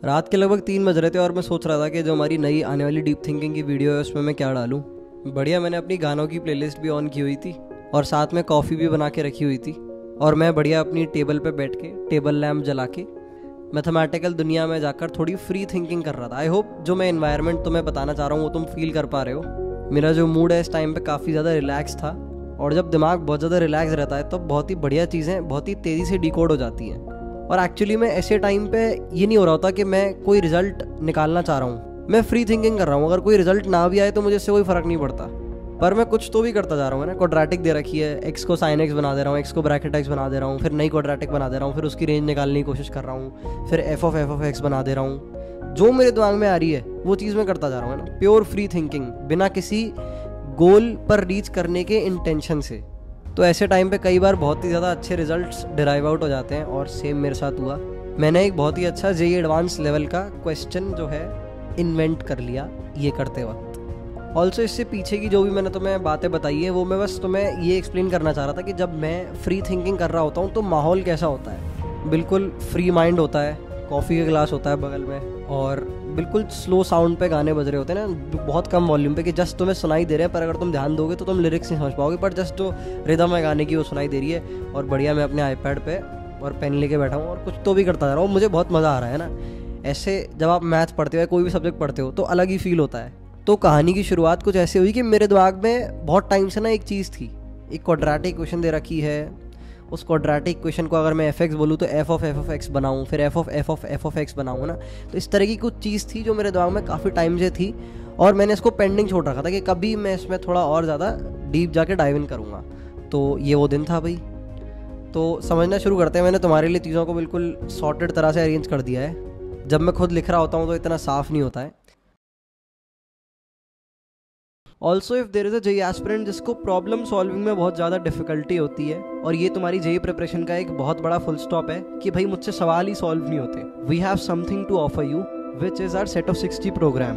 रात के लगभग 3 बज रहे थे और मैं सोच रहा था कि जो हमारी नई आने वाली डीप थिंकिंग की वीडियो है उसमें मैं क्या डालूं। बढ़िया, मैंने अपनी गानों की प्लेलिस्ट भी ऑन की हुई थी और साथ में कॉफ़ी भी बना के रखी हुई थी और मैं बढ़िया अपनी टेबल पे बैठ के टेबल लैम्प जला के मैथमेटिकल दुनिया में जाकर थोड़ी फ्री थिंकिंग कर रहा था। आई होप जो मैं एनवायरनमेंट तुम्हें बताना चाह रहा हूँ वो तुम फील कर पा रहे हो। मेरा जो मूड है इस टाइम पे काफ़ी ज़्यादा रिलैक्स था और जब दिमाग बहुत ज़्यादा रिलैक्स रहता है तब बहुत ही बढ़िया चीज़ें बहुत ही तेज़ी से डिकोड हो जाती हैं। और एक्चुअली में ऐसे टाइम पे ये नहीं हो रहा होता कि मैं कोई रिजल्ट निकालना चाह रहा हूँ, मैं फ्री थिंकिंग कर रहा हूँ। अगर कोई रिजल्ट ना भी आए तो मुझे इससे कोई फ़र्क नहीं पड़ता, पर मैं कुछ तो भी करता जा रहा हूँ ना। क्वाड्रेटिक दे रखी है, एक्स को साइन एक्स बना दे रहा हूँ, एक्स को ब्रैकेट एक्स बना दे रहा हूँ, फिर नई क्वाड्रेटिक बना दे रहा हूँ, फिर उसकी रेंज निकालने की कोशिश कर रहा हूँ, फिर एफ ऑफ एक्स बना दे रहा हूँ। जो मेरे दिमाग में आ रही है वो चीज़ मैं करता जा रहा हूँ ना, प्योर फ्री थिंकिंग, बिना किसी गोल पर रीच करने के इंटेंशन से। तो ऐसे टाइम पे कई बार बहुत ही ज़्यादा अच्छे रिजल्ट्स डिराइव आउट हो जाते हैं और सेम मेरे साथ हुआ। मैंने एक बहुत ही अच्छा जेईई एडवांस लेवल का क्वेश्चन जो है इन्वेंट कर लिया ये करते वक्त। ऑल्सो इससे पीछे की जो भी मैंने तुम्हें बातें बताई है वो मैं बस तुम्हें ये एक्सप्लेन करना चाह रहा था कि जब मैं फ्री थिंकिंग कर रहा होता हूँ तो माहौल कैसा होता है। बिल्कुल फ्री माइंड होता है, कॉफ़ी का गिलास होता है बगल में और बिल्कुल स्लो साउंड पे गाने बज रहे होते हैं ना, बहुत कम वॉल्यूम पे कि जस्ट तुम्हें सुनाई दे रहे हैं, पर अगर तुम ध्यान दोगे तो तुम लिरिक्स नहीं समझ पाओगे, पर जस्ट जो रिदम है गाने की वो सुनाई दे रही है। और बढ़िया मैं अपने आईपैड पे और पेन लेके बैठा हूँ और कुछ तो भी करता जा रहा हूँ। मुझे बहुत मज़ा आ रहा है ना। ऐसे जब आप मैथ पढ़ते हो या कोई भी सब्जेक्ट पढ़ते हो तो अलग ही फील होता है। तो कहानी की शुरुआत कुछ ऐसे हुई कि मेरे दिमाग में बहुत टाइम से ना एक चीज़ थी, एक क्वाड्रेटिक इक्वेशन दे रखी है। उस क्वाड्रेटिक इक्वेशन को अगर मैं एफ एक्स बोलूँ तो एफ ऑफ एक्स बनाऊँ, फिर एफ ऑफ एक्स बनाऊँ ना। तो इस तरह की कुछ चीज़ थी जो मेरे दिमाग में काफ़ी टाइम से थी और मैंने इसको पेंडिंग छोड़ रखा था कि कभी मैं इसमें थोड़ा और ज़्यादा डीप जाके डाइव इन करूँगा। तो ये वो दिन था भाई। तो समझना शुरू करते हैं। मैंने तुम्हारे लिए चीज़ों को बिल्कुल सॉर्टेड तरह से अरेंज कर दिया है। जब मैं खुद लिख रहा होता हूँ तो इतना साफ नहीं होता है। Also if there is a JEE aspirant जिसको प्रॉब्लम सॉल्विंग में बहुत ज़्यादा डिफिकल्टी होती है और ये तुम्हारी जेईई प्रिपरेशन का एक बहुत बड़ा फुल स्टॉप है कि भाई मुझसे सवाल ही सॉल्व नहीं होते, we have something to offer you which is our set of 60 programme.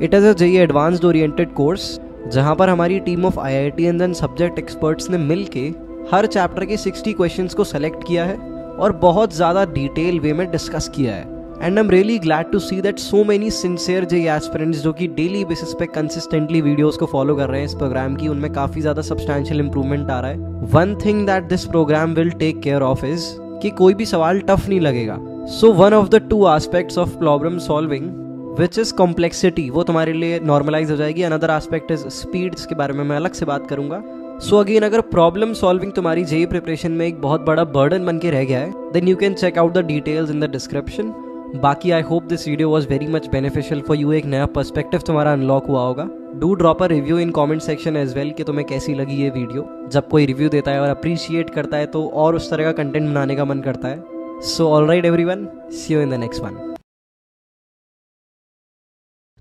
It is a JEE advanced oriented course जहाँ पर हमारी team of IITians and subject experts ने मिल के हर चैप्टर के 60 क्वेश्चंस को सेलेक्ट किया है और बहुत ज़्यादा डिटेल वे में डिस्कस किया है। And I am really glad to see that so many sincere JEE aspirants जो कि डेली बेसिस पे कंसिस्टेंटली वीडियोस को फॉलो कर रहे हैं इस प्रोग्राम की, उनमें काफ़ी ज़्यादा सब्सटैंशियल इंप्रूवमेंट आ रहा है। One thing that this programme will take care of is कि कोई भी सवाल टफ नहीं लगेगा। So one of the 2 aspects of problem solving which is complexity वो तुम्हारे लिए नॉर्मलाइज हो जाएगी। अनदर एस्पेक्ट इज स्पीड, इसके बारे में मैं अलग से बात करूंगा। सो अगेन, अगर प्रॉब्लम सॉल्विंग तुम्हारी जेईई प्रिपरेशन में एक बहुत बड़ा बर्डन बन के रह गया है then you can check out the details in the description. बाकी I hope this video was very much beneficial for you. एक नया पर्सपेक्टिव तुम्हारा अनलॉक हुआ होगा। Do drop a review in comment section as well कि तुम्हें कैसी लगी ये वीडियो। जब कोई रिव्यू देता है और अप्रिशिएट करता है तो और उस तरह का कंटेंट बनाने का मन करता है। So alright everyone, see you in the next one.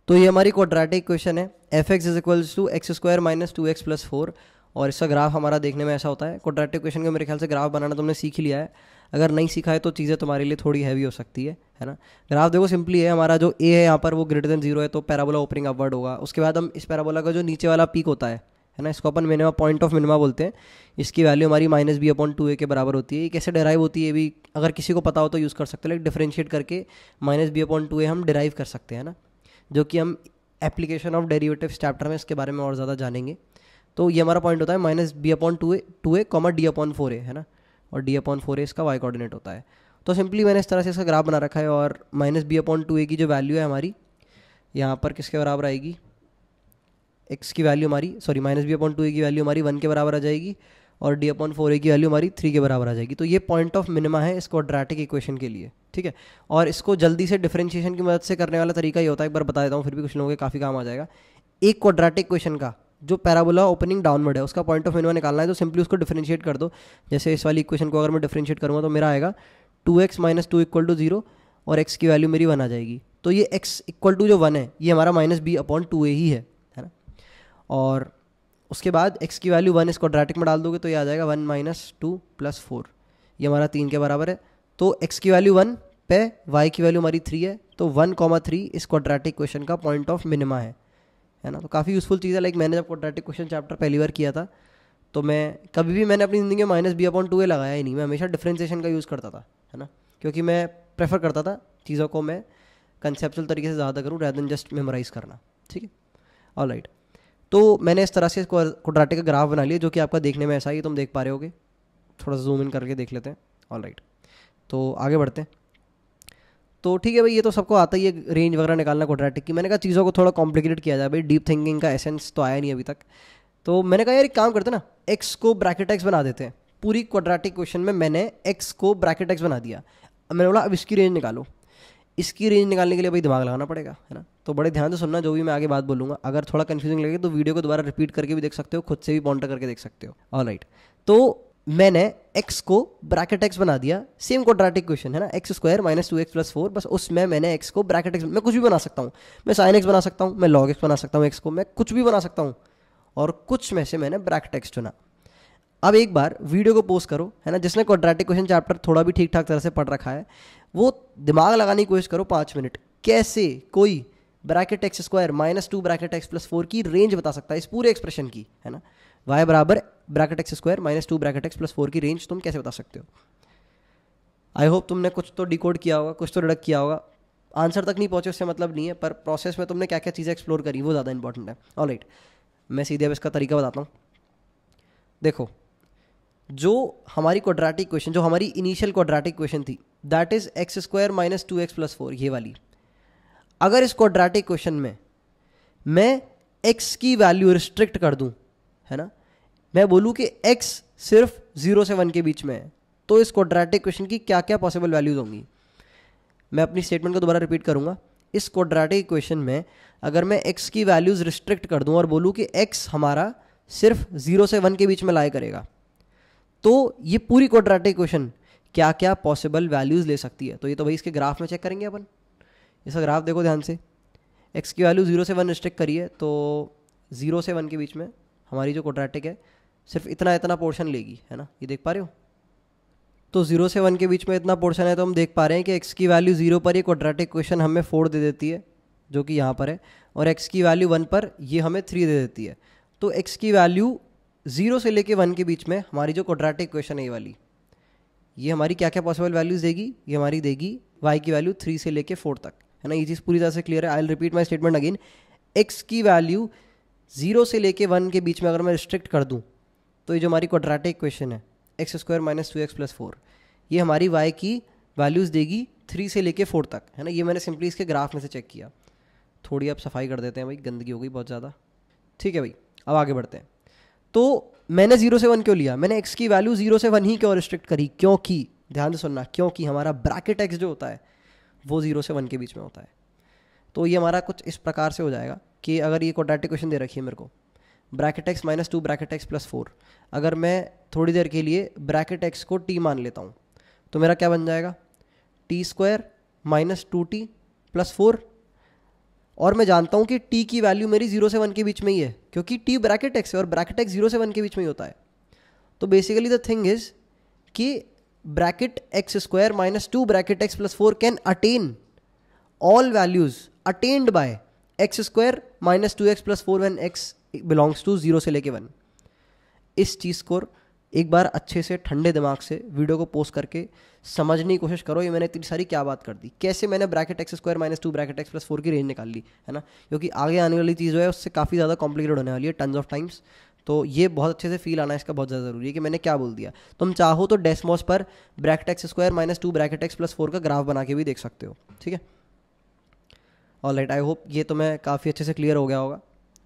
तो ये हमारी क्वाड्रेटिक इक्वेशन है f x is equals to x square minus 2x plus 4 और इसका ग्राफ हमारा देखने में ऐसा होता है। क्वाड्रेटिक इक्वेशन का मेरे ख्याल से ग्राफ बनाना तुमने सीख ही लिया है। अगर नहीं सीखा है तो चीज़ें तुम्हारे लिए थोड़ी हैवी हो सकती है ना। ग्राफ देखो सिंपली है, हमारा जो ए है यहाँ पर वो ग्रेटर देन 0 है तो पैराबोला ओपनिंग अपवर्ड होगा। उसके बाद हम इस पैराबोला का जो नीचे वाला पीक होता है ना, इसको अपन मिनिमा पॉइंट ऑफ मिनिमा बोलते हैं। इसकी वैल्यू हमारी -b/2a के बराबर होती है। ये कैसे डिराइव होती है ये भी अगर किसी को पता हो तो यूज़ कर सकते हैं। लाइक डिफरेंशिएट करके -b/2a हम डिराइव कर सकते हैं ना, जो कि हम एप्लीकेशन ऑफ डेरिवेटिव्स चैप्टर में इसके बारे में और ज़्यादा जानेंगे। तो ये हमारा पॉइंट होता है -b/2a, d/4a है ना, और d/4a इसका y कोऑर्डिनेट होता है। तो सिंपली मैंने इस तरह से इसका ग्राफ बना रखा है और -b/2a की जो वैल्यू है हमारी यहाँ पर किसके बराबर आएगी, x की वैल्यू हमारी -b/2a की वैल्यू हमारी 1 के बराबर आ जाएगी और d/4a की वैल्यू हमारी 3 के बराबर आ जाएगी। तो ये पॉइंट ऑफ मिनिमा है इस क्वाड्रेटिक इक्वेशन के लिए, ठीक है। और इसको जल्दी से डिफरेंशिएशन की मदद से करने वाला तरीका ये होता है, एक बार बता देता हूँ फिर भी कुछ लोगों के काफ़ी काम आ जाएगा। एक क्वाड्रेटिक इक्वेशन का जो पैराबोला ओपनिंग डाउनवर्ड है उसका पॉइंट ऑफ मिनिमा निकालना है तो सिंपली उसको डिफरेंशिएट कर दो। जैसे इस वाली इक्वेशन को अगर मैं डिफरेंशिएट करूँगा तो मेरा आएगा 2x - 2 = 0 और x की वैल्यू मेरी 1 आ जाएगी। तो ये x = जो 1 है ये हमारा -b/2a ही है ना। और उसके बाद x की वैल्यू 1 इस क्वाड्रेटिक में डाल दोगे तो ये आ जाएगा 1 - 2 + 4, ये हमारा 3 के बराबर है। तो x की वैल्यू 1 पे y की वैल्यू हमारी 3 है तो 1,3 इस क्वाड्रेटिक इक्वेशन का पॉइंट ऑफ मिनिमा है ना। तो काफ़ी यूज़फुल चीज़ है। लाइक मैंने जब क्वाड्रेटिक क्वेश्चन चैप्टर पहली बार किया था तो मैं कभी भी मैंने अपनी ज़िंदगी में -b/2a लगाया ही नहीं। मैं हमेशा डिफरेंशिएशन का यूज़ करता था है ना, क्योंकि मैं प्रेफर करता था चीज़ों को मैं कंसेप्चुअल तरीके से ज़्यादा करूँ रैदर देन जस्ट मेमोराइज करना, ठीक है। ऑलराइट, तो मैंने इस तरह से क्वाड्रेटिक का ग्राफ बना लिया जो कि आपका देखने में ऐसा ही तुम देख पा रहे होगे। थोड़ा सा जूम इन करके देख लेते हैं। ऑलराइट, तो आगे बढ़ते हैं। तो ठीक है भाई, ये तो सबको आता ही है रेंज वगैरह निकालना क्वाड्रेटिक की। मैंने कहा चीज़ों को थोड़ा कॉम्प्लिकेटेड किया जाए भाई, डीप थिंकिंग का एसेंस तो आया नहीं अभी तक। तो मैंने कहा यार एक काम करते ना, एक्स को ब्रैकेट एक्स बना देते हैं। पूरी क्वाड्रेटिक क्वेश्चन में मैंने एक्स को ब्रैकेट एक्स बना दिया। अब मैंने बोला अब इसकी रेंज निकालो। इसकी रेंज निकालने के लिए भाई दिमाग लगाना पड़ेगा, है ना। तो बड़े ध्यान से सुनना जो भी मैं आगे बात बोलूँगा। अगर थोड़ा कन्फ्यूजिंग लगे तो वीडियो को दोबारा रिपीट करके भी देख सकते हो, खुद से भी पॉइंटर करके देख सकते हो। ऑलराइट, तो मैंने x को ब्रैकेट x बना दिया। सेम क्वाड्रेटिक क्वेश्चन है ना, x square minus 2x plus 4, बस उसमें मैंने x को ब्रैकेट x, मैं कुछ भी बना सकता हूँ। मैं साइन x बना सकता हूँ, मैं लॉग x बना सकता हूँ, x को मैं कुछ भी बना सकता हूँ, और कुछ में से मैंने ब्रैकेट x चुना। अब एक बार वीडियो को पोस्ट करो, है ना, जिसने क्वाड्रेटिक क्वेश्चन चैप्टर थोड़ा भी ठीक ठाक तरह से पढ़ रखा है वो दिमाग लगाने की कोशिश करो 5 मिनट। कैसे कोई bracket x square minus 2 bracket x plus 4 की रेंज बता सकता है इस पूरे एक्सप्रेशन की, है ना। y बराबर bracket x square minus 2 bracket x plus 4 की रेंज तुम कैसे बता सकते हो। आई होप तुमने कुछ तो डिकोड किया होगा, कुछ तो डिडक्ट किया होगा। आंसर तक नहीं पहुंचे उससे मतलब नहीं है, पर प्रोसेस में तुमने क्या क्या चीज़ें एक्सप्लोर करी वो ज़्यादा इंपॉर्टेंट है। ऑलराइट, मैं सीधे अब इसका तरीका बताता हूँ। देखो, जो हमारी क्वाड्रेटिक क्वेश्चन, जो हमारी इनिशियल क्वाड्रेटिक क्वेश्चन थी, that is x square minus 2x plus 4, ये वाली। अगर इस क्वाड्रेटिक क्वेश्चन में मैं x की वैल्यू रिस्ट्रिक्ट कर दूं, है ना, मैं बोलूं कि x सिर्फ 0 से 1 के बीच में है, तो इस क्वाड्रेटिक क्वेश्चन की क्या क्या पॉसिबल वैल्यूज होंगी। मैं अपनी स्टेटमेंट को दोबारा रिपीट करूंगा। इस क्वाड्रेटिक क्वेश्चन में अगर मैं x की वैल्यूज रिस्ट्रिक्ट कर दूं और बोलूं कि x हमारा सिर्फ 0 से 1 के बीच में लाई करेगा, तो ये पूरी क्वाड्रेटिक क्वेश्चन क्या क्या पॉसिबल वैल्यूज ले सकती है। तो ये तो भाई इसके ग्राफ में चेक करेंगे अपन। इसका ग्राफ देखो ध्यान से, x की वैल्यू 0 से 1 रिस्ट्रिक्ट करी है, तो 0 से 1 के बीच में हमारी जो क्वाड्रेटिक है सिर्फ इतना इतना पोर्शन लेगी, है ना, ये देख पा रहे हो। तो 0 से 1 के बीच में इतना पोर्शन है, तो हम देख पा रहे हैं कि x की वैल्यू 0 पर ये क्वाड्रेटिक क्वेश्चन हमें 4 दे देती है, जो कि यहाँ पर है, और x की वैल्यू 1 पर ये हमें 3 दे देती है। तो x की वैल्यू 0 से लेके 1 के बीच में हमारी जो क्वाड्रेटिक क्वेश्चन है ये वाली, ये हमारी क्या क्या पॉसिबल वैल्यूज देगी। ये हमारी देगी y की वैल्यू 3 से लेके 4 तक, है ना। ये चीज़ पूरी तरह से क्लियर है। I will repeat my statement again. x की वैल्यू 0 से लेके 1 के बीच में अगर मैं रिस्ट्रिक्ट कर दूं, तो ये जो हमारी क्वाड्रेटिक क्वेश्चन है x square minus 2x plus 4, ये हमारी y की वैल्यूज़ देगी 3 से लेके 4 तक, है ना। ये मैंने सिंपली इसके ग्राफ में से चेक किया। थोड़ी अब सफाई कर देते हैं भाई, गंदगी हो गई बहुत ज़्यादा। ठीक है भाई, अब आगे बढ़ते हैं। तो मैंने 0 से 1 क्यों लिया, मैंने x की वैल्यू 0 से 1 ही क्यों रिस्ट्रिक्ट करी, क्योंकि ध्यान से सुनना, क्योंकि हमारा ब्रैकेट x जो होता है वो 0 से 1 के बीच में होता है। तो ये हमारा कुछ इस प्रकार से हो जाएगा कि अगर ये क्वाड्रेटिक क्वेश्चन दे रखी है मेरे को, bracket x minus 2 bracket x plus 4, अगर मैं थोड़ी देर के लिए ब्रैकेट x को t मान लेता हूँ, तो मेरा क्या बन जाएगा, T square minus 2t plus 4। और मैं जानता हूँ कि t की वैल्यू मेरी 0 से 1 के बीच में ही है, क्योंकि t ब्रैकेट x है और ब्रैकेट x 0 से 1 के बीच में ही होता है। तो बेसिकली द थिंग इज कि bracket x square minus 2 bracket x plus 4 can attain all values attained by x square minus 2x plus 4 when x belongs to 0 से लेके 1। इस चीज़ को एक बार अच्छे से ठंडे दिमाग से वीडियो को पोस्ट करके समझने की कोशिश करो। ये मैंने इतनी सारी क्या बात कर दी, कैसे मैंने bracket x square minus 2 bracket x plus 4 की रेंज निकाल ली, है ना। क्योंकि आगे आने वाली चीज़ जो है उससे काफ़ी ज़्यादा कॉम्प्लिकेटेड होने वाली है टन्स ऑफ टाइम्स। तो ये बहुत अच्छे से फील आना इसका बहुत ज़्यादा ज़रूरी है कि मैंने क्या बोल दिया। तुम चाहो तो डेस्मोस पर bracket x square minus 2 bracket x plus 4 का ग्राफ बना के भी देख सकते हो, ठीक है। ऑलराइट, आई होप ये तो मैं काफ़ी अच्छे से क्लियर हो गया होगा।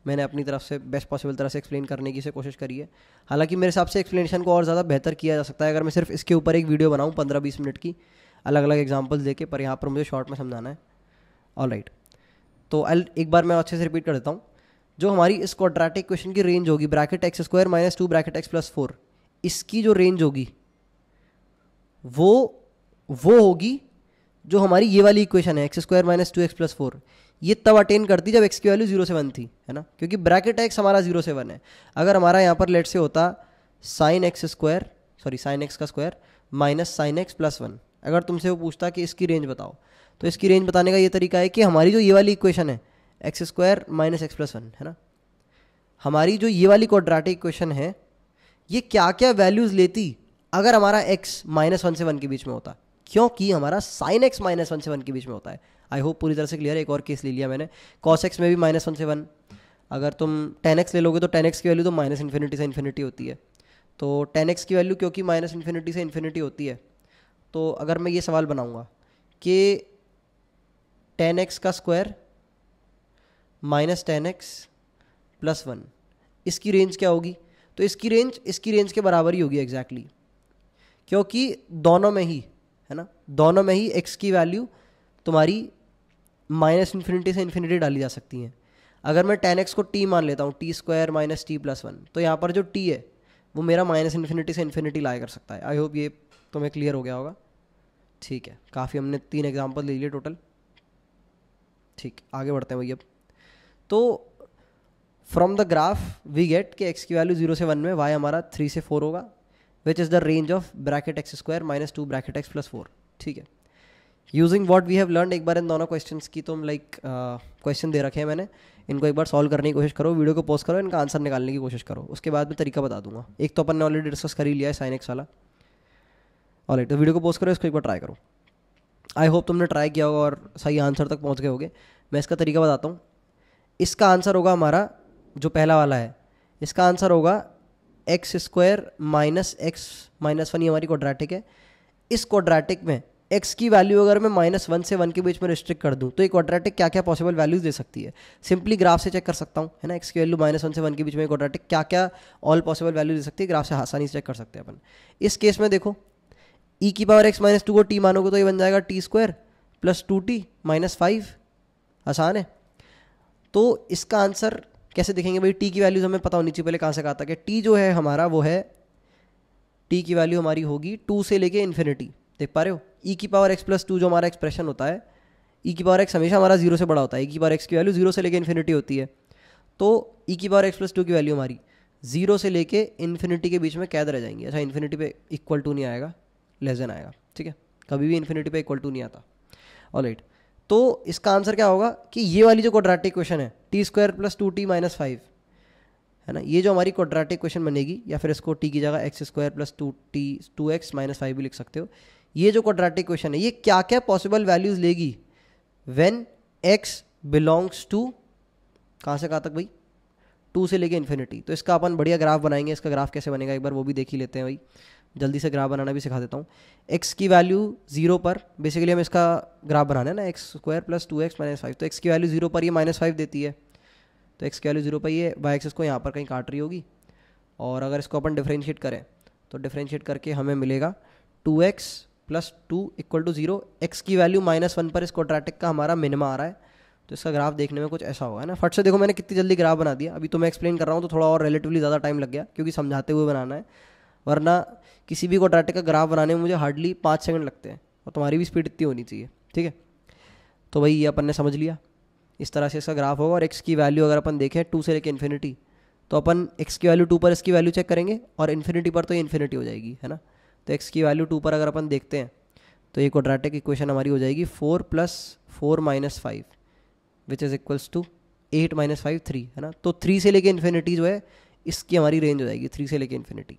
मैंने अपनी तरफ से बेस्ट पॉसिबल तरह से एक्सप्लेन करने की से कोशिश करी है। हालांकि मेरे हिसाब से एक्सप्लेनेशन को और ज़्यादा बेहतर किया जा सकता है अगर मैं सिर्फ इसके ऊपर एक वीडियो बनाऊँ 15-20 मिनट की, अलग अलग एग्जांपल्स देके, पर यहाँ पर मुझे शॉर्ट में समझाना है। ऑलराइट, तो एक बार मैं अच्छे से रिपीट कर देता हूँ। जो हमारी इस क्वाड्रेटिक क्वेश्चन की रेंज होगी bracket x square minus 2 bracket x plus 4, इसकी जो रेंज होगी वो होगी जो हमारी ये वाली इक्वेशन है x square minus 2x plus 4, ये तब अटेन करती जब x की वैल्यू 0 से 1 थी, है ना। क्योंकि ब्रैकेट x हमारा 0 से 1 है। अगर हमारा यहाँ पर लेट से होता साइन एक्स का square minus sine x plus 1, अगर तुमसे वो पूछता कि इसकी रेंज बताओ, तो इसकी रेंज बताने का ये तरीका है कि हमारी जो ये वाली इक्वेशन है x square minus x plus 1, है ना, हमारी जो ये वाली क्वाड्रेटिक इक्वेशन है ये क्या क्या वैल्यूज़ लेती अगर हमारा x माइनस 1 से 1 के बीच में होता, क्योंकि हमारा साइन x माइनस 1 से 1 के बीच में होता है। आई होप पूरी तरह से क्लियर है। एक और केस ले लिया मैंने, cos x में भी -1 से 1। अगर तुम tan x ले लोगे तो tan x की वैल्यू तो माइनस इन्फिनिटी से इन्फिनिटी होती है। तो tan x की वैल्यू क्योंकि माइनस इन्फिनिटी से इन्फिनिटी होती है, तो अगर मैं ये सवाल बनाऊंगा कि tan x का square minus tan x plus 1, इसकी रेंज क्या होगी? तो इसकी रेंज के बराबर ही होगी एग्जैक्टली, क्योंकि दोनों में ही है ना, दोनों में ही x की वैल्यू तुम्हारी माइनस इन्फिनिटी से इन्फिनिटी डाली जा सकती है। अगर मैं tan x को t मान लेता हूँ, t square minus t plus 1, तो यहाँ पर जो t है वो मेरा माइनस इन्फिनिटी से इन्फिनिटी लाया कर सकता है। आई होप ये तुम्हें क्लियर हो गया होगा। ठीक है, काफ़ी हमने 3 एग्जाम्पल ले लिए टोटल। ठीक, आगे बढ़ते हैं भाई अब। तो from the graph we get कि x की वैल्यू 0 से 1 में y हमारा 3 से 4 होगा, which is the range of bracket x square minus 2 bracket x plus 4। ठीक है, using what we have learn. एक बार इन दोनों क्वेश्चंस की तुम क्वेश्चन दे रखे हैं मैंने, इनको एक बार सॉल्व करने की कोशिश करो, वीडियो को पॉज करो, इनका आंसर निकालने की कोशिश करो, उसके बाद मैं तरीका बता दूंगा। एक तो अपन ने ऑलरेडी डिस्कस कर ही लिया है साइन एक्स वाला। ऑलराइट, तो वीडियो को पॉज करो, इसको एक बार ट्राई करो। आई होप तुमने ट्राई किया होगा और सही आंसर तक पहुँच गए होगे। मैं इसका तरीका बताता हूँ। इसका आंसर होगा हमारा जो पहला वाला है, इसका आंसर होगा x square minus x minus 1, ये हमारी क्वाड्रेटिक है। इस क्वाड्रेटिक में x की वैल्यू अगर मैं -1 से 1 के बीच में रिस्ट्रिक्ट कर दूं तो ये क्वाड्रेटिक क्या क्या पॉसिबल वैल्यूज दे सकती है, सिंपली ग्राफ से चेक कर सकता हूं, है ना। x की वैल्यू -1 से 1 के बीच में क्वाड्रेटिक क्या क्या ऑल पॉसिबल वैल्यू दे सकती है, ग्राफ से आसानी से चेक कर सकते हैं अपन। इस केस में देखो, e की पावर x -2 को t मानोगे तो ये बन जाएगा t square plus 2t minus 5। आसान है। तो इसका आंसर कैसे देखेंगे भाई? t की वैल्यूज हमें पता होनी चाहिए पहले, कहाँ से कहा था कि t जो है हमारा वो है, t की वैल्यू हमारी होगी 2 से लेके इन्फिनिटी। देख पा रहे हो, e की पावर x प्लस 2 जो हमारा एक्सप्रेशन होता है, e की पावर x हमेशा हमारा 0 से बड़ा होता है, e की पावर x की वैल्यू 0 से लेके इन्फिनिटी होती है। तो e की पावर x प्लस 2 की वैल्यू हमारी 0 से लेके इन्फिनिटी के बीच में कैद रह जाएंगी। अच्छा, इन्फिनिटी पे इक्वल टू नहीं आएगा, लेस देन आएगा। ठीक है, कभी भी इन्फिनिटी पे इक्वल टू नहीं आता। ऑलराइट, तो इसका आंसर क्या होगा कि ये वाली जो क्वाड्रेटिक इक्वेशन है T square plus 2t minus 5, है ना, ये जो हमारी क्वाड्रेटिक इक्वेशन बनेगी, या फिर इसको t की जगह x square plus 2x minus 5 भी लिख सकते हो। ये जो क्वाड्रेटिक इक्वेशन है ये क्या क्या पॉसिबल वैल्यूज लेगी व्हेन x बिलोंग्स टू, कहाँ से कहाँ तक भाई? 2 से लेके इन्फिनिटी। तो इसका अपन बढ़िया ग्राफ बनाएंगे। इसका ग्राफ कैसे बनेगा एक बार वो भी देख ही लेते हैं भाई, जल्दी से ग्राफ बनाना भी सिखा देता हूँ। x की वैल्यू 0 पर, बेसिकली हम इसका ग्राफ बनाना है ना, x square plus 2x minus 5। तो x की वैल्यू 0 पर ये -5 देती है, तो x की वैल्यू 0 पर ये y एक्सिस को यहाँ पर कहीं काट रही होगी। और अगर इसको अपन डिफ्रेंशिएट करें तो डिफ्रेंशिएट करके हमें मिलेगा 2x plus 2 equal to 0। X की वैल्यू -1 पर इस क्वाड्रेटिक का हमारा मिनिमा आ रहा है, तो इसका ग्राफ देखने में कुछ ऐसा होगा, है ना। फट से देखो मैंने कितनी जल्दी ग्राफ बना दिया। अभी तो मैं एक्सप्लेन कर रहा हूँ तो थोड़ा और रिलेटिवली ज़्यादा टाइम लग गया, क्योंकि समझाते हुए बनाना है, वरना किसी भी क्वाड्रेटिक का ग्राफ बनाने में मुझे हार्डली 5 सेकंड लगते हैं, और तुम्हारी भी स्पीड इतनी होनी चाहिए। ठीक है, तो भाई ये अपन ने समझ लिया, इस तरह से इसका ग्राफ होगा। और एक्स की वैल्यू अगर अपन देखें 2 से लेकर इन्फिनिटी, तो अपन एक्स की वैल्यू 2 पर इसकी वैल्यू चेक करेंगे, और इन्फिनिटी पर तो ये इन्फिनिटी हो जाएगी, है ना। तो एक्स की वैल्यू 2 पर अगर अपन देखते हैं तो ये क्वाड्रेटिक इक्वेशन हमारी हो जाएगी 4 + 4 - 5 विच इज़ इक्वल्स टू 8 - 5 3, है ना। तो 3 से लेके इन्फिनिटी जो है इसकी हमारी रेंज हो जाएगी 3 से लेके इन्फिनिटी।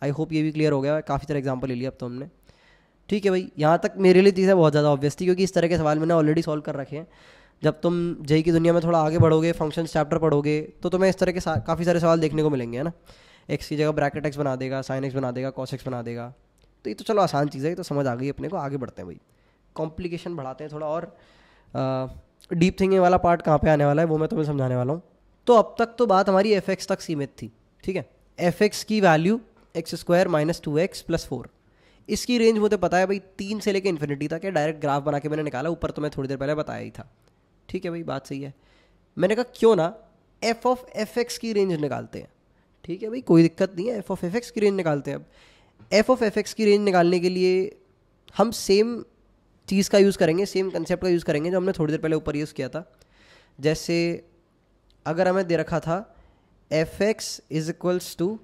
आई होप ये भी क्लियर हो गया है। काफ़ी सारे एग्जाम्पल ले लिया अब तो हमने। ठीक है भाई, यहाँ तक मेरे लिए चीज़ें बहुत ज़्यादा ऑब्वियस थी, क्योंकि इस तरह के सवाल मैंने ऑलरेडी सॉल्व कर रखे हैं। जब तुम जेई की दुनिया में थोड़ा आगे बढ़ोगे, फंक्शन चैप्टर पढ़ोगे, तो तुम्हें इस तरह के काफ़ी सारे सवाल देखने को मिलेंगे, है ना। एक्स की जगह ब्रैकेट एक्स बना देगा, साइन एक्स बना देगा, कॉस एक्स बना देगा। तो ये तो चलो आसान चीज़ है, ये तो समझ आ गई अपने को। आगे बढ़ते हैं भाई, कॉम्प्लिकेशन बढ़ाते हैं थोड़ा और। डीप थिंकिंग वाला पार्ट कहाँ पे आने वाला है वो मैं तुम्हें समझाने वाला हूँ। तो अब तक तो बात हमारी एफ एक्स तक सीमित थी। ठीक है, एफ एक्स की value x square minus 2x plus 4, इसकी रेंज मुझे पता है भाई 3 से लेकर इन्फिनिटी तक है। डायरेक्ट ग्राफ बना के मैंने निकाला, ऊपर तो मैं थोड़ी देर पहले बताया ही था। ठीक है भाई, बात सही है। मैंने कहा क्यों ना एफ ऑफ एफ एक्स की रेंज निकालते हैं। ठीक है भाई, कोई दिक्कत नहीं है, एफ ऑफ एफ एक्स की रेंज निकालते हैं। अब एफ ऑफ एफ एक्स की रेंज निकालने के लिए हम सेम चीज़ का यूज़ करेंगे, सेम कंसेप्ट का यूज़ करेंगे जो हमने थोड़ी देर पहले ऊपर यूज़ किया था। जैसे अगर हमें दे रखा था F x is equals to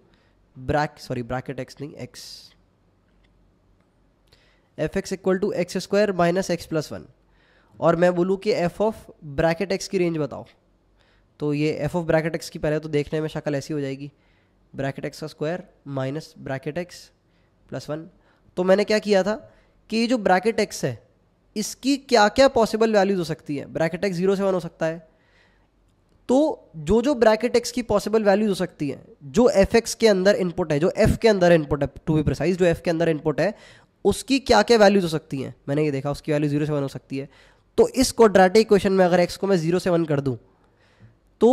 bracket X नहीं, X, F X equal to x square minus x plus 1, और मैं बोलूँ कि एफ ऑफ ब्रैकेट एक्स की रेंज बताओ, तो ये एफ ऑफ ब्रैकेट एक्स की पहले तो देखने में शक्ल ऐसी हो जाएगी, ब्रैकेट एक्स का square minus bracket x plus 1। तो मैंने क्या किया था कि ये जो ब्रैकेट एक्स है इसकी क्या क्या पॉसिबल वैल्यूज हो सकती है। ब्रैकेट एक्स 0 से 1 हो सकता है, तो जो जो ब्रैकेट एक्स की पॉसिबल वैल्यूज हो सकती है, जो एफ एक्स के अंदर इनपुट है, जो एफ के अंदर इनपुट है, टू बी प्रिसाइज जो एफ के अंदर इनपुट है, उसकी क्या क्या वैल्यूज हो सकती हैं। मैंने ये देखा उसकी वैल्यू 0 से 1 हो सकती है। तो इस क्वाड्रेटिक इक्वेशन में अगर एक्स को मैं 0 से 1 कर दूं तो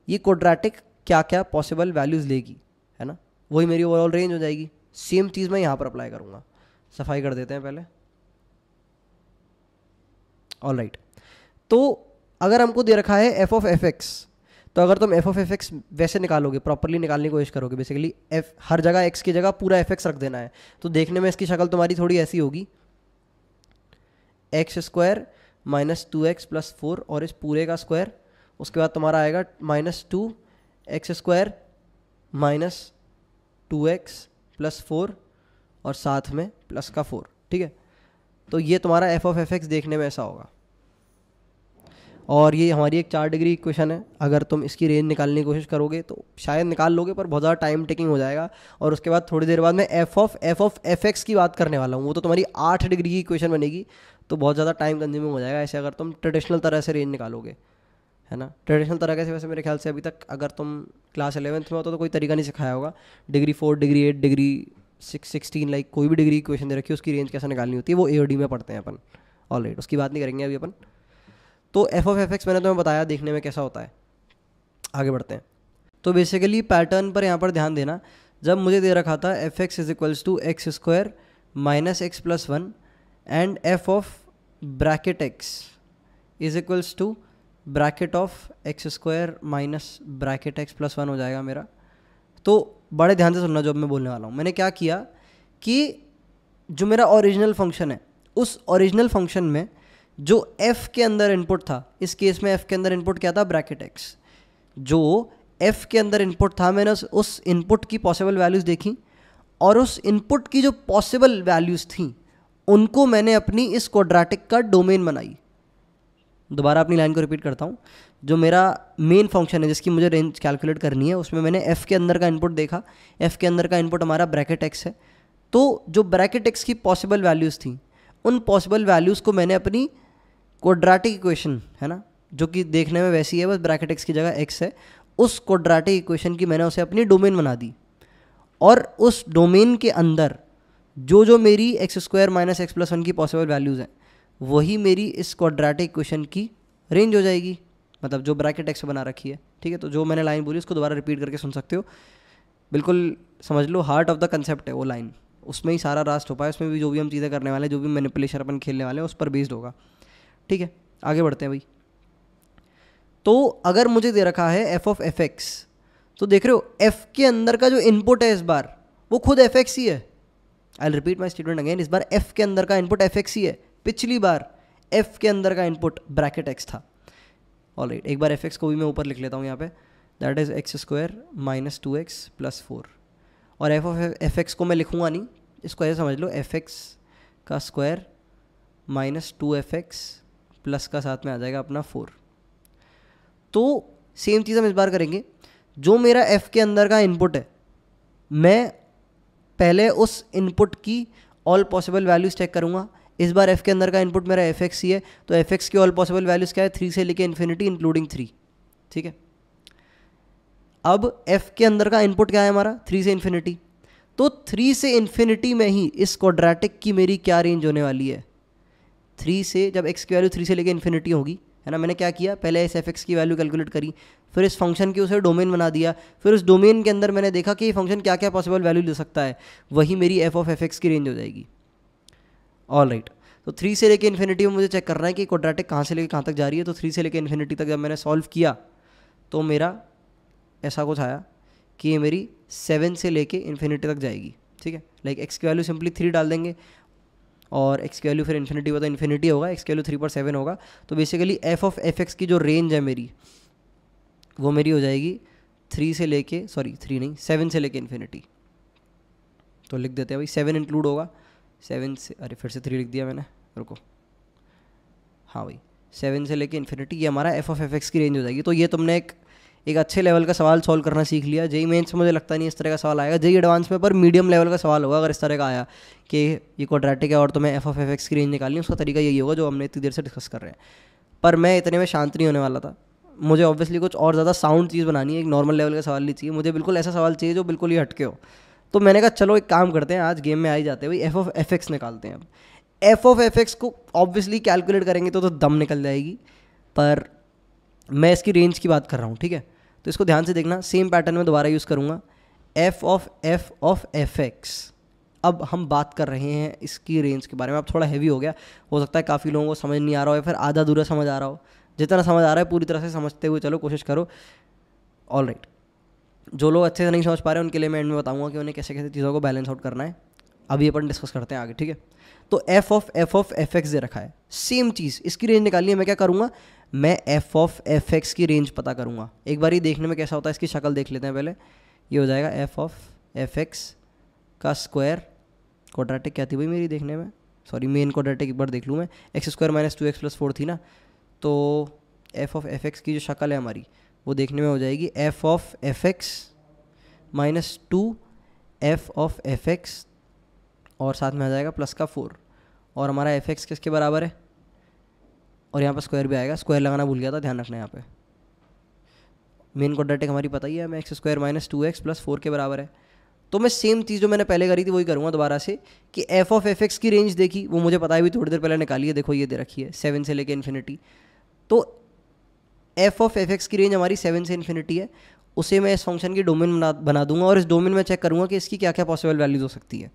ये क्वाड्रेटिक क्या क्या पॉसिबल वैल्यूज लेगी, है ना, वही मेरी ओवरऑल रेंज हो जाएगी। सेम चीज़ मैं यहाँ पर अप्लाई करूँगा। सफाई कर देते हैं पहले। ऑल राइट, तो अगर हमको दे रखा है एफ ऑफ एफ एक्स, तो अगर तुम एफ ऑफ एफ एक्स वैसे निकालोगे, प्रॉपरली निकालने की कोशिश करोगे, बेसिकली एफ हर जगह एक्स की जगह पूरा एफ एक्स रख देना है, तो देखने में इसकी शक्ल तुम्हारी थोड़ी ऐसी होगी, x square minus 2x plus 4 और इस पूरे का स्क्वायर, उसके बाद तुम्हारा आएगा minus 2x square minus 2x plus 4 और साथ में प्लस का 4। ठीक है, तो ये तुम्हारा एफ ऑफ एफ एक्स देखने में ऐसा होगा। और ये हमारी एक 4 डिग्री इक्वेशन है। अगर तुम इसकी रेंज निकालने की कोशिश करोगे तो शायद निकाल लोगे, पर बहुत ज़्यादा टाइम टेकिंग हो जाएगा। और उसके बाद थोड़ी देर बाद मैं एफ ऑफ एफ एक्स की बात करने वाला हूँ, वो तो तुम्हारी 8 डिग्री की इक्वेशन बनेगी, तो बहुत ज़्यादा टाइम कंज्यूमिंग हो जाएगा ऐसे अगर तुम ट्रेडिशनल तरह से रेंज निकालोगे, है ना। ट्रेडिशनल तरह से वैसे मेरे ख्याल से अभी तक अगर तुम क्लास 11th में हो तो कोई तरीका नहीं सिखाया होगा। डिग्री 4, डिग्री 8, डिग्री 16, लाइक कोई भी डिग्री इक्वेशन दे रखी है उसकी रेंज कैसे निकालनी होती है, वो AOD में पढ़ते हैं अपन। ऑलराइट, उसकी बात नहीं करेंगे अभी अपन। तो एफ ऑफ एफ एक्स मैंने तुम्हें बताया देखने में कैसा होता है। आगे बढ़ते हैं। तो बेसिकली पैटर्न पर यहाँ पर ध्यान देना। जब मुझे दे रखा था F x is equals to x square minus x plus 1 and f of bracket x is equals to bracket of x square minus bracket x plus 1 हो जाएगा मेरा। तो बड़े ध्यान से सुनना जो अब मैं बोलने वाला हूँ। मैंने क्या किया कि जो मेरा ओरिजिनल फंक्शन है, उस ओरिजिनल फंक्शन में जो f के अंदर इनपुट था, इस केस में f के अंदर इनपुट क्या था, ब्रैकेट x, जो f के अंदर इनपुट था, मैंने उस इनपुट की पॉसिबल वैल्यूज़ देखी और उस इनपुट की जो पॉसिबल वैल्यूज़ थी उनको मैंने अपनी इस क्वाड्रेटिक का डोमेन बनाई। दोबारा अपनी लाइन को रिपीट करता हूँ। जो मेरा मेन फंक्शन है जिसकी मुझे रेंज कैलकुलेट करनी है, उसमें मैंने f के अंदर का इनपुट देखा। f के अंदर का इनपुट हमारा ब्रैकेट x है, तो जो ब्रैकेट x की पॉसिबल वैल्यूज़ थी उन पॉसिबल वैल्यूज़ को मैंने अपनी क्वाड्रेटिक इक्वेशन, है ना, जो कि देखने में वैसी है, बस ब्रैकेट x की जगह x है, उस क्वाड्रेटिक इक्वेशन की मैंने उसे अपनी डोमेन बना दी। और उस डोमेन के अंदर जो जो मेरी x square minus x plus 1 की पॉसिबल वैल्यूज़ हैं वही मेरी इस क्वाड्रेटिक इक्वेशन की रेंज हो जाएगी, मतलब जो ब्रैकेट एक्स बना रखी है। ठीक है, तो जो मैंने लाइन बोली उसको दोबारा रिपीट करके सुन सकते हो। बिल्कुल समझ लो, हार्ट ऑफ द कंसेप्ट है वो लाइन, उसमें ही सारा रास्ट हो पाए, उसमें भी जो भी हम चीज़ें करने वाले हैं, जो भी मैनिपुलेशन अपन खेलने वाले हैं उस पर बेस्ड होगा। ठीक है, आगे बढ़ते हैं भाई। तो अगर मुझे दे रखा है एफ ऑफ एफ एक्स, तो देख रहे हो एफ के अंदर का जो इनपुट है इस बार वो खुद एफ एक्स ही है। I will repeat my statement again, इस बार एफ के अंदर का इनपुट एफ एक्स ही है। पिछली बार एफ के अंदर का इनपुट ब्रैकेट एक्स था। ऑलराइट, एक बार एफ एक्स को भी मैं ऊपर लिख लेता हूँ यहाँ पे, that is x square minus 2x plus 4। और एफ ऑफ एफ एक्स को मैं लिखूँगा नहीं, इसको ऐसे समझ लो, एफ एक्स का स्क्वायर माइनस 2f(x) प्लस का साथ में आ जाएगा अपना 4। तो सेम चीज़ हम इस बार करेंगे। जो मेरा f के अंदर का इनपुट है, मैं पहले उस इनपुट की ऑल पॉसिबल वैल्यूज़ चेक करूँगा। इस बार f के अंदर का इनपुट मेरा f(x) ही है, तो f(x) की ऑल पॉसिबल वैल्यूज़ क्या है, 3 से लेके इन्फिनिटी इंक्लूडिंग 3। ठीक है, अब f के अंदर का इनपुट क्या है हमारा, 3 से इन्फिनिटी। तो 3 से इन्फिनिटी में ही इस क्वाड्रेटिक की मेरी क्या रेंज होने वाली है, 3 से, जब x की वैल्यू 3 से लेके इन्फिनिटी होगी, है ना। मैंने क्या किया, पहले इस f(x) की वैल्यू कैलकुलेट करी, फिर इस फंक्शन की उसे डोमेन बना दिया, फिर उस डोमेन के अंदर मैंने देखा कि ये फंक्शन क्या क्या पॉसिबल वैल्यू ले सकता है, वही मेरी f ऑफ f(x) की रेंज हो जाएगी। ऑल राइट, तो 3 से लेके इन्फिनिटी में मुझे चेक करना है कि क्वाड्रेटिक कहाँ से लेके कहाँ तक जा रही है। तो 3 से लेके इन्फिनिटी तक जब मैंने सॉल्व किया तो मेरा ऐसा कुछ आया कि ये मेरी 7 से लेके इन्फिनिटी तक जाएगी। ठीक है, लाइक x की वैल्यू सिंपली 3 डाल देंगे और x की वैल्यू फिर इन्फिनिटी होता है, इन्फिनिटी होगा, x की वैल्यू 3 पर 7 होगा। तो बेसिकली f ऑफ f(x) की जो रेंज है मेरी, वो मेरी हो जाएगी 3 से लेके, 7 से लेके इन्फिनिटी। तो लिख देते हैं भाई, 7 इंक्लूड होगा, 7 से, अरे फिर से 3 लिख दिया मैंने, रुको, हाँ भाई, 7 से लेके इन्फिनिटी, ये हमारा f ऑफ f(x) की रेंज हो जाएगी। तो ये तुमने एक एक अच्छे लेवल का सवाल सॉल्व करना सीख लिया। जेई मेंस में मुझे लगता नहीं इस तरह का सवाल आएगा, जेई एडवांस में पर मीडियम लेवल का सवाल होगा अगर इस तरह का आया कि ये क्वाड्रेटिक है और तुम्हें एफ ऑफ एफ एक्स की रेंज निकालनी है, उसका तरीका यही होगा जो हमने इतनी देर से डिस्कस कर रहे हैं। पर मैं इतने में शांत नहीं होने वाला था, मुझे ऑब्वियसली कुछ और ज़्यादा साउंड चीज़ बनानी है, एक नॉर्मल लेवल का सवाल नहीं चाहिए मुझे, बिल्कुल ऐसा सवाल चाहिए जो बिल्कुल ही हटके हो। तो मैंने कहा चलो एक काम करते हैं, आज गेम में आ ही जाते हैं भाई, एफ ऑफ एफ एक्स निकालते हैं। अब एफ ऑफ एफ एक्स को ऑब्वियसली कैलकुलेट करेंगे तो दम निकल जाएगी, पर मैं इसकी रेंज की बात कर रहा हूँ, ठीक है। तो इसको ध्यान से देखना, सेम पैटर्न में दोबारा यूज़ करूँगा, एफ ऑफ एफ एक्स। अब हम बात कर रहे हैं इसकी रेंज के बारे में। अब थोड़ा हैवी हो गया, हो सकता है काफ़ी लोगों को समझ नहीं आ रहा हो या फिर आधा अधूरा समझ आ रहा हो। जितना समझ आ रहा है पूरी तरह से समझते हुए चलो, कोशिश करो। ऑल राइट, जो लोग अच्छे से नहीं समझ पा रहे हैं उनके लिए मैं एंड में बताऊंगा कि उन्हें कैसे कैसे चीज़ों को बैलेंस आउट करना है। अभी अपन डिस्कस करते हैं आगे, ठीक है। तो एफ ऑफ एफ एक्स दे रखा है, सेम चीज़, इसकी रेंज निकालनी है। मैं क्या करूँगा, मैं एफ ऑफ एफ एक्स की रेंज पता करूँगा। एक बार ये देखने में कैसा होता है, इसकी शक्ल देख लेते हैं पहले। ये हो जाएगा एफ ऑफ एफ एक्स का स्क्वायर, क्वाड्रेटिक क्या थी भाई मेरी देखने में, सॉरी मेन क्वाड्रेटिक एक बार देख लूँ मैं, एक्स स्क्वायर माइनस 2x + 4 थी ना। तो एफ ऑफ एफ एक्स की जो शक्ल है हमारी वो देखने में हो जाएगी F of F x minus 2 F of F x, और साथ में आ जाएगा प्लस का 4, और हमारा एफ एक्स किसके बराबर है, और यहाँ पर स्क्वायर भी आएगा, स्क्वायर लगाना भूल गया था, ध्यान रखना यहाँ पे। मेन क्वाड्रेटिक हमारी पता ही है, हमें एक्स स्क्वायर माइनस 2x + 4 के बराबर है। तो मैं सेम चीज़ जो मैंने पहले करी थी वही करूँगा दोबारा से, कि एफ ऑफ एफ एक्स की रेंज देखी, वो मुझे पता है भी, थोड़ी देर पहले निकाली है, देखो ये दे रखी है 7 से लेके इन्फिनिटी। तो एफ ऑफ एफ एक्स की रेंज हमारी 7 से इन्फिनिटी है, उसे मैं इस फंक्शन की डोमेन बना दूंगा, और इस डोमेन में चेक करूँगा कि इसकी क्या क्या पॉसिबल वैल्यूज हो सकती है।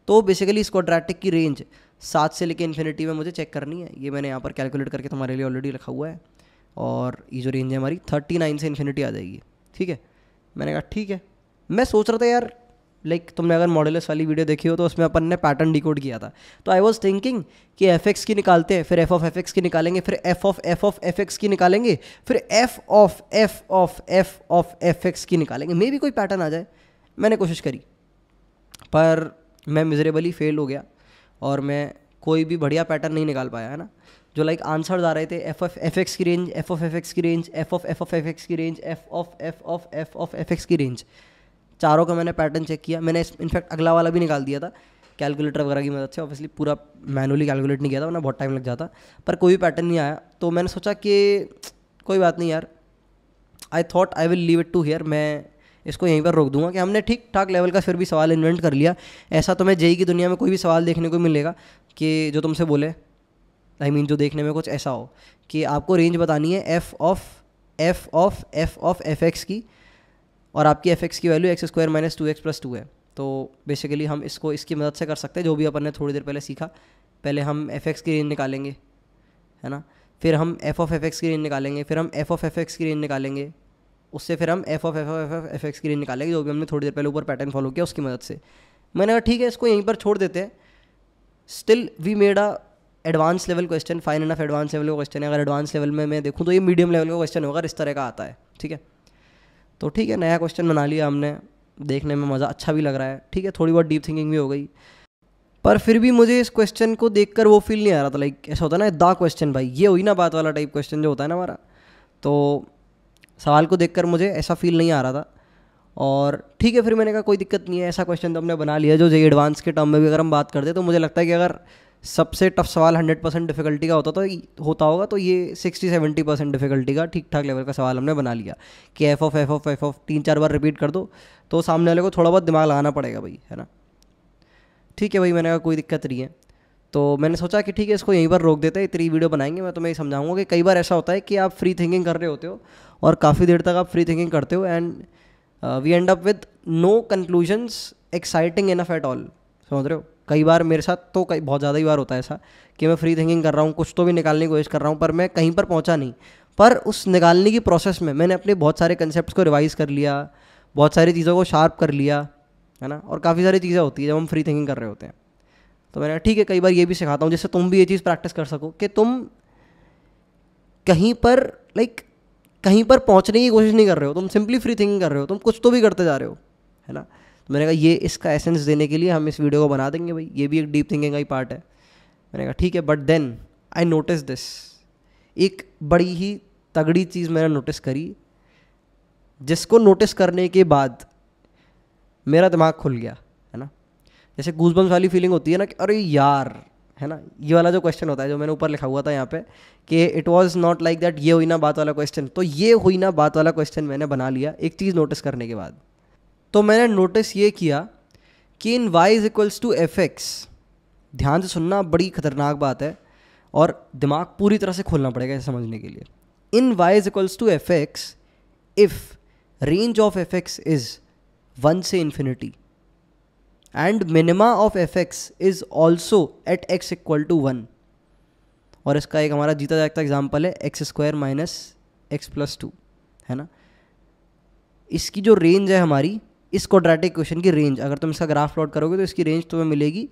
तो बेसिकली इस क्वाड्रेटिक की रेंज 7 से लेके इन्फिनिटी में मुझे चेक करनी है। ये मैंने यहाँ पर कैलकुलेट करके तुम्हारे लिए ऑलरेडी रखा हुआ है, और ये जो रेंज है हमारी 39 से इन्फिनिटी आ जाएगी, ठीक है। मैंने कहा ठीक है। मैं सोच रहा था यार, लाइक तुमने अगर मॉडुलस वाली वीडियो देखी हो तो उसमें अपन ने पैटर्न डिकोड किया था, तो आई वॉज थिंकिंग कि एफ एक्स की निकालते हैं, फिर एफ ऑफ एफ एक्स की निकालेंगे, फिर एफ ऑफ एफ एक्स की निकालेंगे, फिर एफ ऑफ एफ एक्स की निकालेंगे, मे भी कोई पैटर्न आ जाए। मैंने कोशिश करी पर मैं मिजरेबली फेल हो गया, और मैं कोई भी बढ़िया पैटर्न नहीं निकाल पाया, है ना। जो लाइक आंसर्स आ रहे थे, एफ ऑफ एफ एक्स की range, F of F X की range, F of F X की range, F of F X की रेंज, चारों का मैंने पैटर्न चेक किया। मैंने इनफैक्ट अगला वाला भी निकाल दिया था कैलकुलेटर वगैरह की मदद से, ऑब्वियसली पूरा मैनुअली कैलकुलेट नहीं किया था वरना बहुत टाइम लग जाता, पर कोई भी पैटर्न नहीं आया। तो मैंने सोचा कि कोई बात नहीं यार, I thought I will leave it to here, मैं इसको यहीं पर रोक दूंगा कि हमने ठीक ठाक लेवल का फिर भी सवाल इन्वेंट कर लिया। ऐसा तो मैं जेई की दुनिया में कोई भी सवाल देखने को मिलेगा कि जो तुमसे बोले, आई मीन जो देखने में कुछ ऐसा हो कि आपको रेंज बतानी है एफ ऑफ एफ एक्स की, और आपकी एफ एक्स की value x square minus 2x + 2 है। तो बेसिकली हम इसको इसकी मदद से कर सकते हैं, जो भी अपन ने थोड़ी देर पहले सीखा। पहले हम एफ एक्स की रेंज निकालेंगे, है ना, फिर हम एफ ऑफ एफ एक्स की रेंज निकालेंगे, फिर हम एफ ऑफ एफ एक्स की रेंज निकालेंगे, उससे फिर हम एफ ऑफ एफ एक्स की रेंज निकालेंगे, जो भी हमने थोड़ी देर पहले ऊपर पैटर्न फॉलो किया उसकी मदद से। मैंने कहा ठीक है, इसको यहीं पर छोड़ देते हैं। Still we made a advance level question, fine enough advance level का क्वेश्चन है। अगर एडवांस लेवल में मैं देखूँ तो ये मीडियम लेवल का क्वेश्चन होगा, इस तरह का आता है, ठीक है। तो ठीक है, नया क्वेश्चन बना लिया हमने, देखने में मज़ा अच्छा भी लग रहा है, ठीक है, थोड़ी बहुत डीप थिंकिंग भी हो गई। पर फिर भी मुझे इस क्वेश्चन को देखकर वो फील नहीं आ रहा था, लाइक ऐसा होता है ना द क्वेश्चन, भाई ये हुई ना बात वाला टाइप क्वेश्चन जो होता है ना हमारा। तो सवाल को देखकर मुझे ऐसा फील नहीं आ रहा था, और ठीक है फिर मैंने कहा कोई दिक्कत नहीं है, ऐसा क्वेश्चन तो हमने बना लिया जो जेईई एडवांस के टर्म में भी अगर हम बात करते तो मुझे लगता है कि अगर सबसे टफ सवाल 100% डिफिकल्टी का होता होगा तो ये 60-70% डिफिकल्टी का ठीक ठाक लेवल का सवाल हमने बना लिया कि एफ ऑफ 3-4 बार रिपीट कर दो तो सामने वाले को थोड़ा बहुत दिमाग लगाना पड़ेगा भाई, है ना। ठीक है भाई, मैंने कहा कोई दिक्कत नहीं है। तो मैंने सोचा कि ठीक है इसको यहीं पर रोक देते हैं, इतनी वीडियो बनाएंगे। मैं तुम्हें समझाऊंगा कि कई बार ऐसा होता है कि आप फ्री थिंकिंग कर रहे होते हो और काफ़ी देर तक आप फ्री थिंकिंग करते हो, and we end up with no conclusions exciting enough at all. समझ रहे हो, कई बार मेरे साथ तो बहुत ज़्यादा ही बार होता है ऐसा कि मैं फ्री थिंकिंग कर रहा हूँ, कुछ तो भी निकालने की कोशिश कर रहा हूँ, पर मैं कहीं पर पहुँचा नहीं। पर उस निकालने की प्रोसेस में मैंने अपने बहुत सारे कंसेप्ट को रिवाइज कर लिया, बहुत सारी चीज़ों को शार्प कर लिया, है ना। और काफ़ी सारी चीज़ें होती है जब हम फ्री थिंकिंग कर रहे होते हैं। तो मैंने ठीक है कई बार ये भी सिखाता हूँ जिससे तुम भी ये चीज़ प्रैक्टिस कर सको कि तुम कहीं पर कहीं पर पहुँचने की कोशिश नहीं कर रहे हो, तुम सिंपली फ्री थिंकिंग कर रहे हो, तुम कुछ तो भी करते जा रहे हो, है ना। तो मैंने कहा ये इसका एसेंस देने के लिए हम इस वीडियो को बना देंगे भाई, ये भी एक डीप थिंकिंग का ही पार्ट है। मैंने कहा ठीक है, but then I notice this, एक बड़ी ही तगड़ी चीज़ मैंने नोटिस करी जिसको नोटिस करने के बाद मेरा दिमाग खुल गया, है ना। जैसे गूज़बम्स वाली फीलिंग होती है ना कि अरे यार, है ना, ये वाला जो क्वेश्चन होता है जो मैंने ऊपर लिखा हुआ था यहाँ पे कि it was not like that, ये हुई ना बात वाला क्वेश्चन। तो ये हुई ना बात वाला क्वेश्चन मैंने बना लिया एक चीज़ नोटिस करने के बाद। तो मैंने नोटिस ये किया कि in y is equals to f x, ध्यान से सुनना, बड़ी खतरनाक बात है और दिमाग पूरी तरह से खोलना पड़ेगा इसे समझने के लिए। In y is equals to f x if range of F x is 1 से infinity and minima of F x is also at x equal to 1। और इसका एक हमारा जीता जागता एग्जाम्पल है x square minus x plus 2, है ना। इसकी जो रेंज है हमारी, इस क्वाड्रेटिक इक्वेशन की रेंज, अगर तुम इसका ग्राफ प्लॉट करोगे तो इसकी रेंज तुम्हें मिलेगी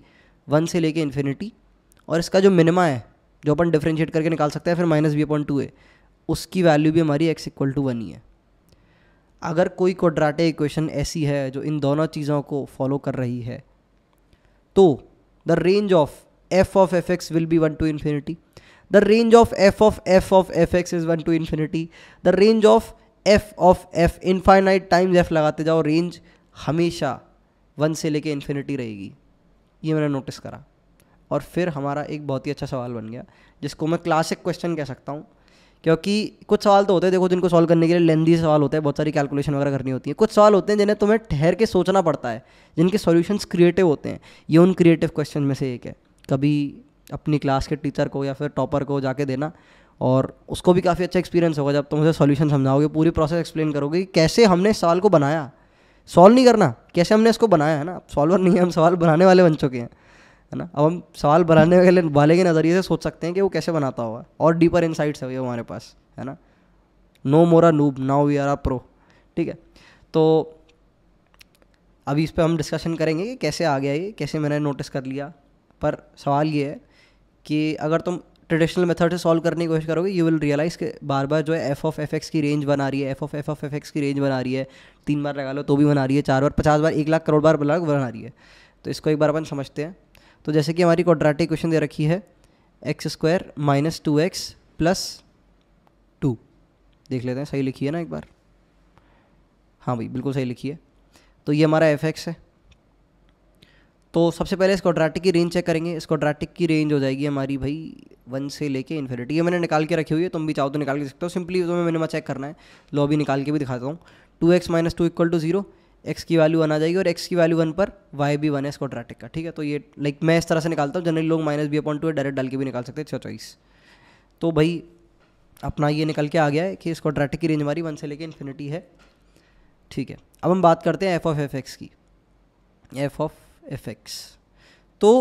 1 से लेके इन्फिनिटी, और इसका जो मिनिमा है जो अपन डिफरेंशिएट करके निकाल सकते हैं फिर -b/2 है, उसकी वैल्यू भी हमारी x इक्वल टू 1 ही है। अगर कोई क्वाड्रेटिक इक्वेशन ऐसी है जो इन दोनों चीज़ों को फॉलो कर रही है तो the range of f of F x will be 1 to infinity, the range of f of F x is 1 to infinity, the range of f infinite times f लगाते जाओ, रेंज हमेशा 1 से लेके इन्फिनिटी रहेगी। ये मैंने नोटिस करा और फिर हमारा एक बहुत ही अच्छा सवाल बन गया जिसको मैं क्लासिक क्वेश्चन कह सकता हूँ, क्योंकि कुछ सवाल तो होते हैं देखो जिनको सॉल्व करने के लिए लेंदी सवाल होता है, बहुत सारी कैलकुलेशन वगैरह करनी होती है। कुछ सवाल होते हैं जिन्हें तुम्हें ठहर के सोचना पड़ता है, जिनके सॉल्यूशंस क्रिएटिव होते हैं। ये उन क्रिएटिव क्वेश्चन में से एक है। कभी अपनी क्लास के टीचर को या फिर टॉपर को जाके देना, और उसको भी काफ़ी अच्छा एक्सपीरियंस होगा जब तुम उसे सॉल्यूशन समझाओगे, पूरी प्रोसेस एक्सप्लेन करोगे कि कैसे हमने इस सवाल को बनाया। सॉल्व नहीं करना, कैसे हमने इसको बनाया, है ना। सॉल्वर नहीं है हम, सवाल बनाने वाले बन चुके हैं, है ना। अब हम सवाल बनाने वाले के नज़रिए से सोच सकते हैं कि वो कैसे बनाता होगा, और डीपर इनसाइट्स है ये हमारे पास, है ना। No more a noob, now we are a pro, ठीक है। तो अभी इस पर हम डिस्कशन करेंगे कि कैसे आ गया ये, कैसे मैंने नोटिस कर लिया। पर सवाल ये है कि अगर तुम ट्रेडिशनल मेथड से सॉल्व करने की कोशिश करोगे, यू विल रियलाइज़ कि बार बार जो है एफ ऑफ एफ एक्स की रेंज बना रही है, एफ ऑफ एफ एक्स की रेंज बना रही है, 3 बार लगा लो तो भी बना रही है, 4 बार, 50 बार, 1 लाख करोड़ बार बना रही है। तो इसको एक बार अपन समझते हैं। तो जैसे कि हमारी क्वाड्रेटिक इक्वेशन दे रखी है x square minus 2x plus 2, देख लेते हैं सही लिखी है ना एक बार। हाँ भाई बिल्कुल सही लिखी है। तो ये हमारा एफ एक्स है। तो सबसे पहले इस क्वाड्रेटिक की रेंज चेक करेंगे। इस क्वाड्रेटिक की रेंज हो जाएगी हमारी भाई 1 से लेके इन्फिनिटी। ये मैंने निकाल के रखी हुई है, तुम भी चाहो तो निकाल के सकते हो। सिंपली तुम्हें मिनिमा चेक करना है, लो अभी निकाल के भी दिखाता हूँ। 2x minus 2 equal to 0, x की वैल्यू 1 आ जाएगी और x की वैल्यू 1 पर y भी 1 है इस क्वाड्रेटिक का, ठीक है। तो ये लाइक मैं इस तरह से निकालता हूँ, जनरली लोग -b/2 डायरेक्ट डाल के भी निकाल सकते हैं, 6 तो भाई अपना ये निकल के आ गया है कि इस क्वाड्रेटिक की रेंज हमारी 1 से लेके इन्फिनिटी है, ठीक है। अब हम बात करते हैं एफ ऑफ एफ एक्स की। एफ ऑफ एफ एक्स, तो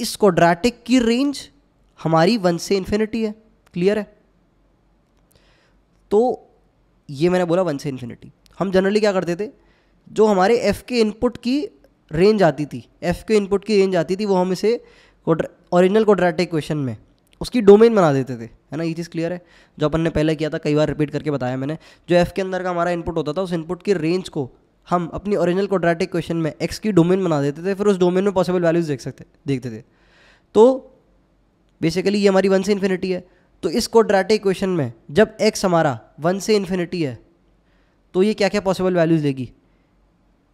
इस क्वाड्रेटिक की रेंज हमारी 1 से इन्फिनिटी है, क्लियर है। तो ये मैंने बोला 1 से इन्फिनिटी। हम जनरली क्या करते थे, जो हमारे f के इनपुट की रेंज आती थी, f के इनपुट की रेंज आती थी, वो हम इसे ओरिजिनल क्वाड्रेटिक इक्वेशन में उसकी डोमेन बना देते थे, है ना। ये चीज़ क्लियर है, जो अपन ने पहले किया था, कई बार रिपीट करके बताया मैंने। जो f के अंदर का हमारा इनपुट होता था, उस इनपुट की रेंज को हम अपनी ओरिजिनल क्वाड्रेटिक इक्वेशन में x की डोमेन बना देते थे, फिर उस डोमेन में पॉसिबल वैल्यूज देखते थे। तो बेसिकली ये हमारी 1 से इन्फिनिटी है। तो इस क्वाड्रेटिक इक्वेशन में जब x हमारा 1 से इन्फिनिटी है तो ये क्या क्या पॉसिबल वैल्यूज़ लेगी,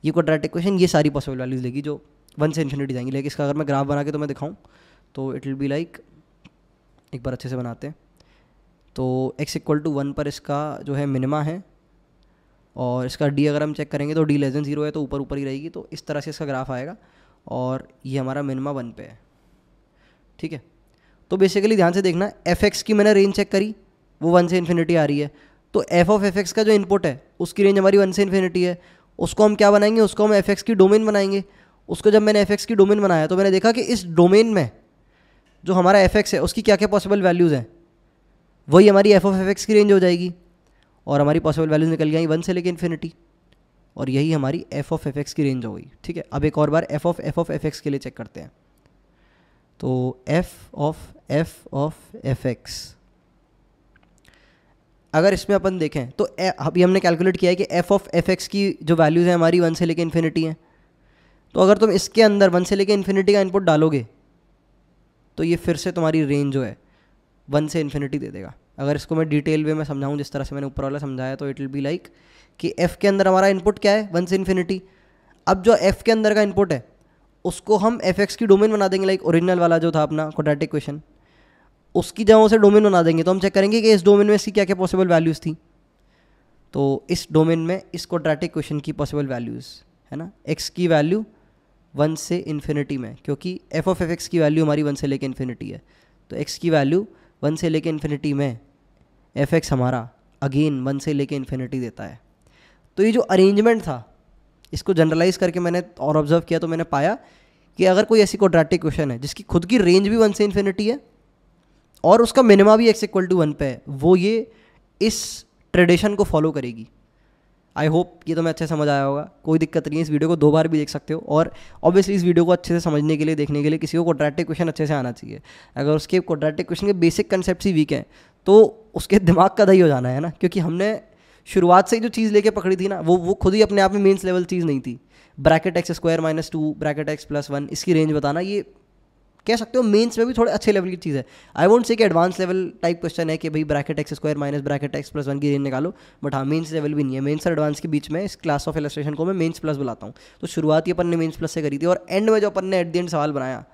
ये क्वाड्रेटिक इक्वेशन ये सारी पॉसिबल वैल्यूज़ लेगी जो 1 से इन्फिनिटी जाएंगी। लेकिन इसका अगर मैं ग्राफ बना के तो मैं दिखाऊँ तो इट विल बी लाइक, एक बार अच्छे से बनाते हैं। तो x इक्वल टू 1 पर इसका जो है मिनिमा है, और इसका d अगर हम चेक करेंगे तो d लेस देन 0 है, तो ऊपर ऊपर ही रहेगी। तो इस तरह से इसका ग्राफ आएगा और ये हमारा मिनिमा 1 पे है, ठीक है। तो बेसिकली ध्यान से देखना, एफ एक्स की मैंने रेंज चेक करी, वो 1 से इन्फिनिटी आ रही है। तो एफ ऑफ एफ एक्स का जो इनपुट है उसकी रेंज हमारी 1 से इन्फिनिटी है। उसको हम क्या बनाएंगे, उसको हम एफ एक्स की डोमेन बनाएंगे। उसको जब मैंने एफ एक्स की डोमेन बनाया तो मैंने देखा कि इस डोमेन में जो हमारा एफ एक्स है उसकी क्या क्या पॉसिबल वैल्यूज़ हैं, वही हमारी एफ ऑफ एफ एक्स की रेंज हो जाएगी। और हमारी पॉसिबल वैल्यूज निकल गई 1 से लेकर इन्फिनिटी, और यही हमारी एफ ऑफ एफ एक्स की रेंज हो गई, ठीक है। अब एक और बार एफ ऑफ एफ एक्स के लिए चेक करते हैं। तो एफ ऑफ एफ एक्स, अगर इसमें अपन देखें तो अभी हमने कैलकुलेट किया है कि एफ ऑफ एफ एक्स की जो वैल्यूज़ हैं हमारी 1 से लेकर इन्फिनिटी हैं। तो अगर तुम इसके अंदर 1 से लेकर इन्फिनिटी का इनपुट डालोगे तो ये फिर से तुम्हारी रेंज जो है 1 से इन्फिनिटी दे देगा, अगर इसको मैं डिटेल वे में समझाऊँ जिस तरह से मैंने ऊपर वाला समझाया, तो इट विल बी लाइक कि f के अंदर हमारा इनपुट क्या है, 1 से इन्फिनिटी। अब जो f के अंदर का इनपुट है उसको हम fx की डोमेन बना देंगे, लाइक ओरिजिनल वाला जो था अपना क्वाड्रेटिक क्वेश्चन, उसकी जगहों से डोमेन बना देंगे। तो हम चेक करेंगे कि इस डोमेन में इसकी क्या क्या पॉसिबल वैल्यूज़ थी। तो इस डोमेन में इस क्वाड्रेटिक क्वेश्चन की पॉसिबल वैल्यूज़ है ना, x की वैल्यू 1 से इन्फिनिटी में, क्योंकि f ऑफ fx की वैल्यू हमारी 1 से लेके इन्फिनिटी है, तो x की वैल्यू 1 से लेके इन्फिनिटी में fx हमारा अगेन 1 से लेके इन्फिनिटी देता है। तो ये जो अरेंजमेंट था इसको जनरलाइज करके मैंने और ऑब्जर्व किया, तो मैंने पाया कि अगर कोई ऐसी क्वाड्रेटिक क्वेश्चन है जिसकी खुद की रेंज भी 1 से इन्फिनिटी है और उसका मिनिमा भी x इक्वल टू 1 पे है, वो ये इस ट्रेडिशन को फॉलो करेगी। आई होप ये तुम्हें अच्छे समझ आया होगा। कोई दिक्कत नहीं है, इस वीडियो को 2 बार भी देख सकते हो। और ऑब्वियसली इस वीडियो को अच्छे से समझने के लिए, देखने के लिए किसी को क्वाड्रेटिक क्वेश्चन अच्छे से आना चाहिए। अगर उसके क्वाड्रेटिक क्वेश्चन के बेसिक कंसेप्ट ही वीक हैं तो उसके दिमाग का दही हो जाना है ना, क्योंकि हमने शुरुआत से ही जो चीज़ लेके पकड़ी थी ना, वो खुद ही अपने आप में मेंस लेवल चीज़ नहीं थी। Bracket x square minus 2 bracket x plus 1 इसकी रेंज बताना, ये कह सकते हो मेंस में भी थोड़े अच्छे लेवल की चीज़ है। आई वोंट से कि एडवांस लेवल टाइप क्वेश्चन है कि भाई bracket x square minus bracket x plus 1 की रेंज निकालो, बट हाँ मेंस लेवल भी नहीं है। मेंस और एडवांस के बीच में इस क्लास ऑफ इलस्ट्रेशन को मैं मेंस प्लस बुलाता हूँ। तो शुरुआत ही अपन ने मेंस प्लस से करी थी, और एंड में जो अपन ने एट द एंड सवाल बनाया,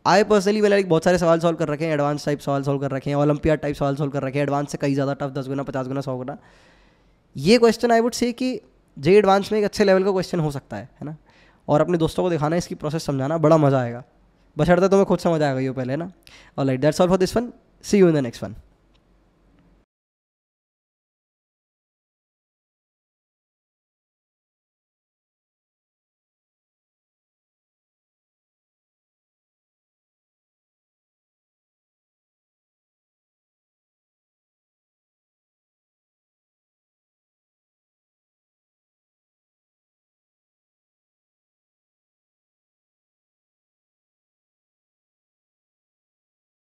आई पर्सनली मैंने बहुत सारे सवाल सॉल्व कर रखे हैं, एडवांस टाइप सवाल सॉल्व कर रखे हैं, ओलंपियाड टाइप सवाल सॉल्व कर रखे हैं, एडवांस से कई ज़्यादा टफ, 10 गुना 50 गुना 100 गुना। ये क्वेश्चन आई वुड से कि जे एडवांस में एक अच्छे लेवल का क्वेश्चन हो सकता है ना। और अपने दोस्तों को दिखाना, इसकी प्रोसेस समझाना, बड़ा मज़ा आएगा। बशर्ते तुम्हें खुद समझ आ गई हो पहले ना। Alright, that's all for this one, see you in the next one.